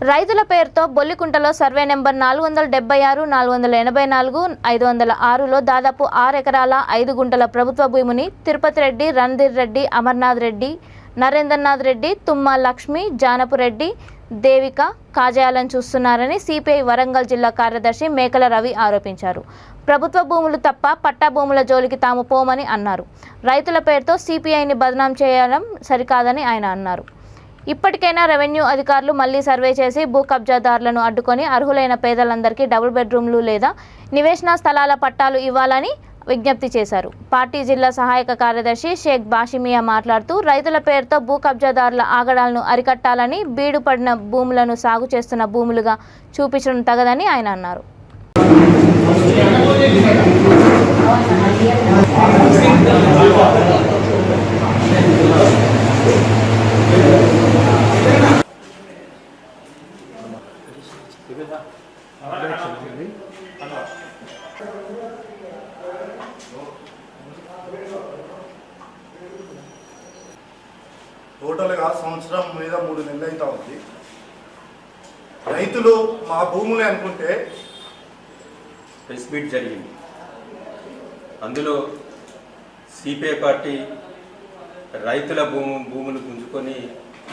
రైతుల పేరుతో బొల్లికుంటలో survey number 476, 484, 506లో దాదాపు 6 ఎకరాల 5 గుంటల ప్రభుత్వ భూమిని తిరుపతి రెడ్డి, రణధీర్ రెడ్డి, అమర్నాథ్ రెడ్డి, నరేంద్రనాథ్ రెడ్డి, తుమ్మా లక్ష్మి, జానపు రెడ్డి, దేవిక కాజేయాలని చూస్తున్నారని సిపిఐ వరంగల్ జిల్లా కార్యదర్శి మేకల రవి ఆరోపించారు. ప్రభుత్వ భూములు తప్ప పట్టా భూముల జోలికి తాము పోమని అన్నారు. రైతుల పేరుతో సిపిఐని బదనాం చేయడం సరికాదని ఆయన అన్నారు. ఇప్పటికైనా రెవెన్యూ అధికారులు మళ్లీ సర్వే చేసి భూ కబ్జాదారులను అడ్డుకొని అర్హులైన పేదలందరికీ డబుల్ బెడ్రూమ్లు లేదా నివేశన స్థలాల పట్టాలు ఇవ్వాలని విజ్ఞప్తి చేశారు. పార్టీ జిల్లా సహాయక కార్యదర్శి షేక్ బాషిమియా మాట్లాడుతూ రైతుల పేరుతో భూ కబ్జాదారుల ఆగడాలను అరికట్టాలని, బీడు పడిన భూములను సాగు చేస్తున్న భూములుగా చూపించడం తగదని ఆయన అన్నారు. టోటల్గా సంవత్సరం మీద 3 నెలలు అయితే ఉంది. రైతులు మా భూములే అనుకుంటే ప్రెస్ మీట్ జరిగింది. అందులో సిపిఐ పార్టీ రైతుల భూములు గుంజుకొని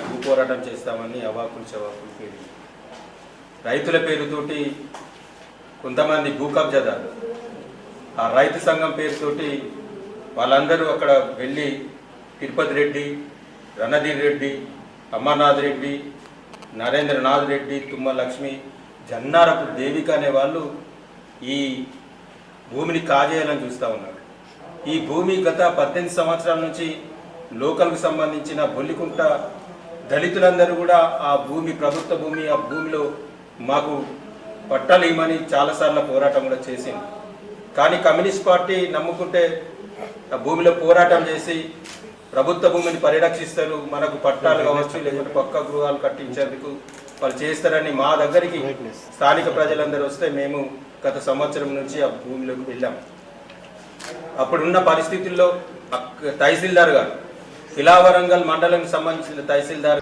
భూ పోరాటం చేస్తామని అవాకులు చవాకులు పేరు, రైతుల పేరుతోటి కొంతమంది భూ కబ్జాదారులు ఆ రైతు సంఘం పేరుతోటి వాళ్ళందరూ అక్కడ వెళ్ళి తిరుపతి రెడ్డి, రణధీర్ రెడ్డి, అమర్నాథ్ రెడ్డి, నరేంద్రనాథ్ రెడ్డి, తుమ్మా లక్ష్మి, జన్నారపు దేవిక అనే వాళ్ళు ఈ భూమిని కాజేయాలని చూస్తూ ఉన్నారు. ఈ భూమి గత 18 సంవత్సరాల నుంచి లోకల్కు సంబంధించిన బొల్లికుంట దళితులందరూ కూడా ఆ భూమి ప్రభుత్వ భూమి, ఆ భూమిలో మాకు పట్టాలు ఇవ్వమని చాలాసార్లు పోరాటం కూడా చేసింది. కానీ కమ్యూనిస్ట్ పార్టీ నమ్ముకుంటే ఆ భూమిలో పోరాటం చేసి ప్రభుత్వ భూమిని పరిరక్షిస్తారు, మనకు పట్టాలు కావచ్చు లేకుంటే పక్క గృహాలు కట్టించేందుకు వాళ్ళు చేస్తారని మా దగ్గరికి స్థానిక ప్రజలందరూ వస్తే మేము గత సంవత్సరం నుంచి ఆ భూమిలోకి వెళ్ళాం. అప్పుడున్న పరిస్థితుల్లో తహసీల్దార్ గారు, ఇలా వరంగల్ మండలానికి సంబంధించిన తహసీల్దార్